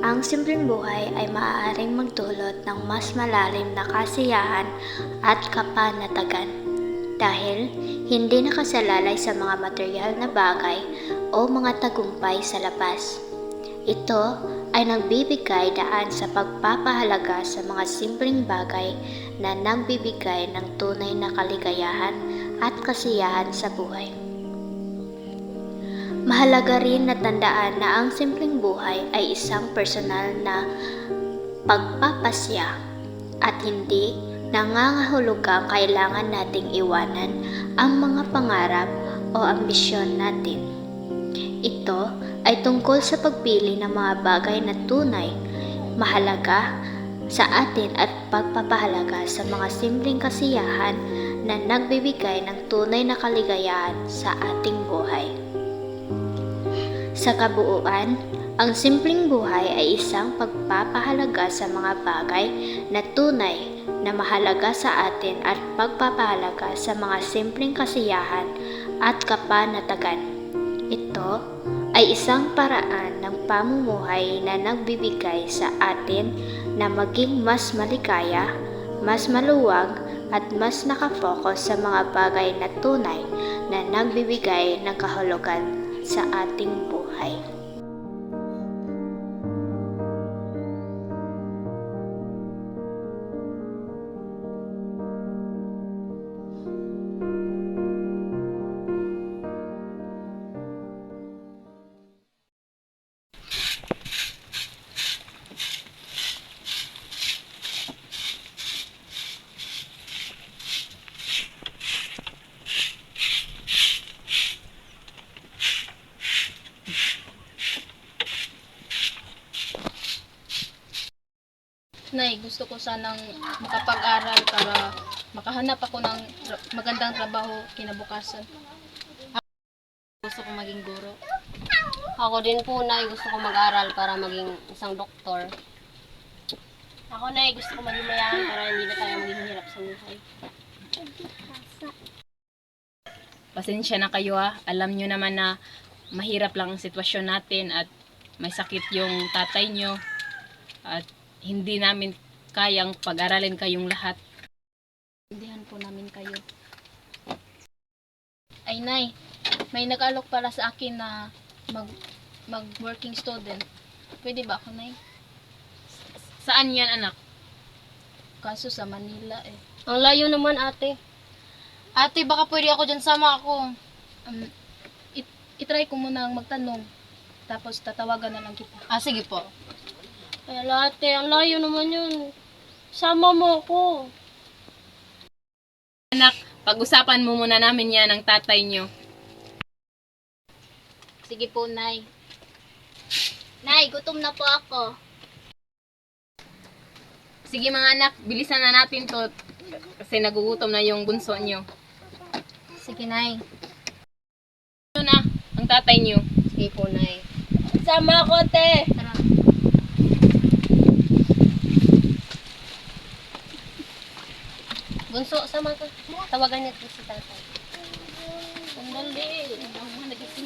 Ang simpleng buhay ay maaaring magdulot ng mas malalim na kasiyahan at kapanatagan dahil hindi nakasalalay sa mga materyal na bagay o mga tagumpay sa labas. Ito ay nagbibigay daan sa pagpapahalaga sa mga simpleng bagay na nagbibigay ng tunay na kaligayahan at kasiyahan sa buhay. Mahalaga rin na tandaan na ang simpleng buhay ay isang personal na pagpapasya at hindi nangangahulugang kailangan nating iwanan ang mga pangarap o ambisyon natin. Ito ay tungkol sa pagpili ng mga bagay na tunay, mahalaga sa atin at pagpapahalaga sa mga simpleng kasiyahan na nagbibigay ng tunay na kaligayahan sa ating buhay. Sa kabuuan, ang simpleng buhay ay isang pagpapahalaga sa mga bagay na tunay na mahalaga sa atin at pagpapahalaga sa mga simpleng kasiyahan at kapanatagan. Ito ay isang paraan ng pamumuhay na nagbibigay sa atin na maging mas maligaya, mas maluwag at mas nakafocus sa mga bagay na tunay na nagbibigay ng kahulugan sa ating buhay. Nay, gusto ko sanang makapag-aral para makahanap ako ng magandang trabaho kinabukasan. Gusto ko maging guro. Ako din po, Nay. Gusto ko mag-aral para maging isang doktor. Ako, Nay. Gusto ko maging mayaman para hindi na tayo maging hirap sa buhay. Pasensya na kayo ha. Alam nyo naman na mahirap lang ang sitwasyon natin at may sakit yung tatay nyo. At hindi namin kayang pag-aralin kayong lahat. Intindihan po namin kayo. Ay, Nay, may nag-alok para sa akin na mag-working student. Pwede ba ako, Nay? Saan yan, anak? Kaso sa Manila eh. Ang layo naman, ate. Ate, baka pwede ako dyan, sama ako. Itry ko muna magtanong. Tapos tatawagan na lang kita. Sige po. Ay, ate, ang layo naman yun. Sama mo ako. Anak, pag-usapan mo muna namin yan ng tatay nyo. Sige po, Nay. Nay, gutom na po ako. Sige mga anak, bilisan na natin to kasi nagugutom na yung bunso nyo. Sige, Nay. Ito na, ang tatay nyo. Sige po, Nay. Sama ako, te. Tara. Bunso, sama ka. Tawagan niya si tatay. Sandali. Ang mga nagising.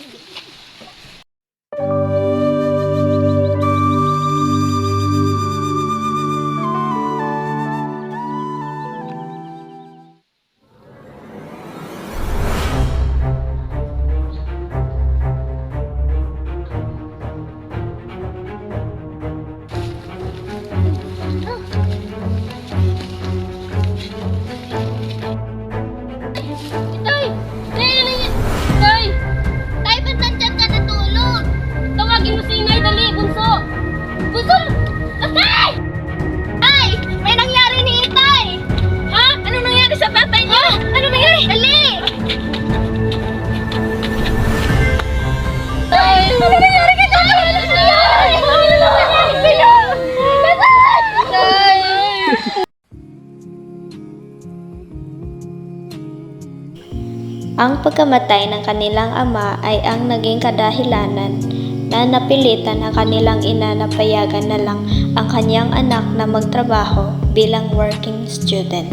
Ang pagkamatay ng kanilang ama ay ang naging kadahilanan na napilitan ang kanilang ina na payagan na lang ang kanyang anak na magtrabaho bilang working student.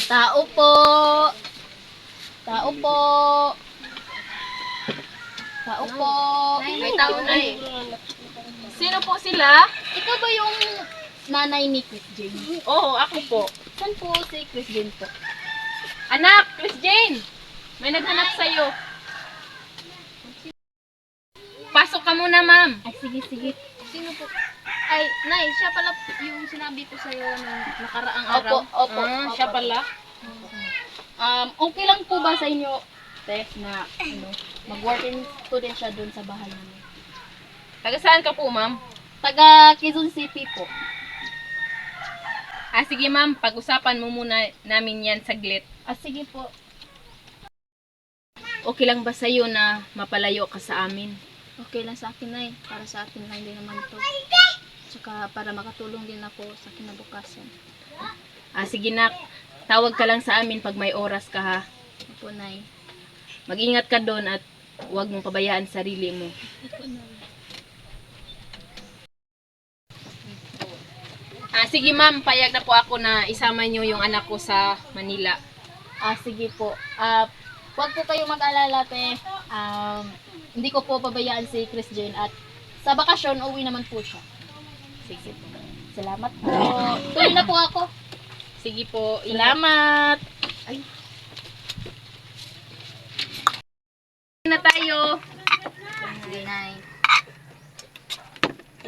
Tao po. Tao po. Tao po. May tao na eh. Sino po sila? Ikaw ba yung nanay ni Chris Jane? Oo, ako po. Saan po si Chris Jane po? Anak, Chris Jane! May naghanap sa'yo. Pasok ka muna, ma'am. Ay, sige. Sino po? Ay, Nay, siya pala yung sinabi ko sa'yo nung nakaraang araw. Opo. Siya pala. Okay lang po ba sa inyo, Tef, na mag-working student siya doon sa bahay namin? Taga saan ka po, ma'am? Taga Quezon City po. Sige, ma'am. Pag-usapan mo muna namin yan saglit. Sige po. Okay lang ba sa'yo na mapalayo ka sa amin? Okay lang sa akin, Nay. Para sa akin lang din naman to. Tsaka para makatulong din ako sa kinabukasan. Sige, nak. Tawag ka lang sa amin pag may oras ka, ha? Opo, Nay. Mag-ingat ka doon at huwag mong pabayaan sarili mo. Opo, Nay. Sige, ma'am. Payag na po ako na isama niyo yung anak ko sa Manila. Sige po. Huwag po kayong mag-alala, te. Hindi ko po pabayaan si Chris Jane at sa bakasyon, uwi naman po siya. Sige po. Salamat po. Tuloy na po ako. Sige po. Salamat. Ay. Na tayo. Sige, Nay.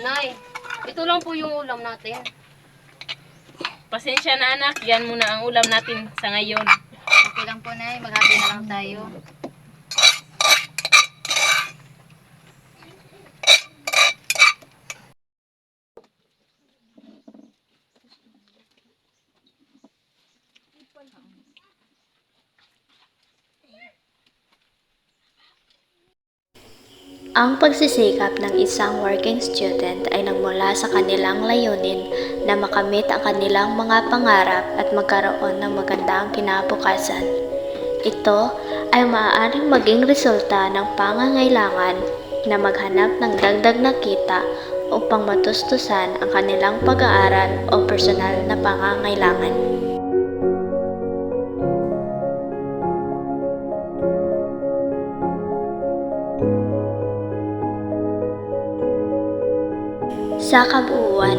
Nay, ito lang po yung ulam natin. Pasensya na, anak. Yan muna ang ulam natin sa ngayon. Okay lang po, Nay. Maghati na lang tayo. Ang pagsisikap ng isang working student ay nagmula sa kanilang layunin na makamit ang kanilang mga pangarap at magkaroon ng magandang kinabukasan. Ito ay maaaring maging resulta ng pangangailangan na maghanap ng dagdag na kita upang matustusan ang kanilang pag-aaral o personal na pangangailangan. Sa kabuuan,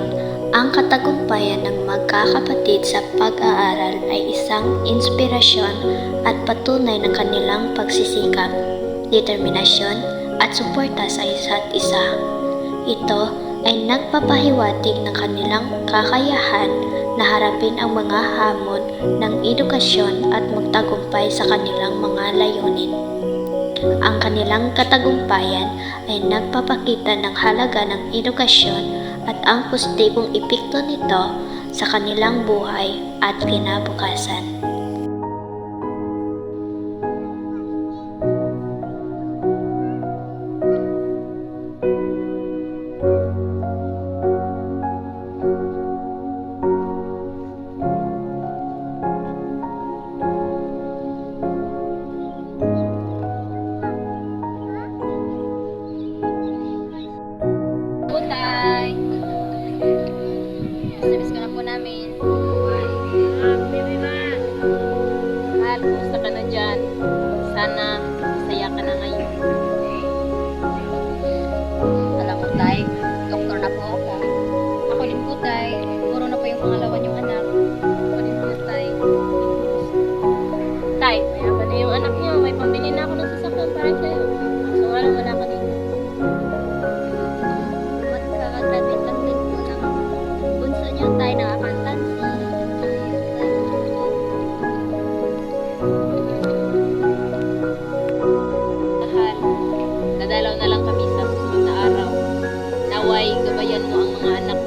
ang katagumpayan ng magkakapatid sa pag-aaral ay isang inspirasyon at patunay ng kanilang pagsisikap, determinasyon at suporta sa isa't isa. Ito ay nagpapahiwatig ng kanilang kakayahan na harapin ang mga hamon ng edukasyon at magtagumpay sa kanilang mga layunin. Ang kanilang katagumpayan ay nagpapakita ng halaga ng edukasyon at ang positibong epekto nito sa kanilang buhay at kinabukasan. Tay. Service ka na po namin. Mahal, kumusta ka na dyan? Sana masaya ka na ngayon. Alam mo, Tay, doktor na po ako. Ako din po, Tay. Puro na po yung pangalawa niyong anak. Ako din po, Tay. Tay, mayaman na yung anak niyo. May pambili na ako ng sasakyan para sa'yo. Kaso nga lang wala ka dito. Magkakagraduate lang din po ng bunso niyo, Tay, na accountancy. Mahal, dadalaw na lang kami sa susunod na araw. Naway, gabayan mo ang mga anak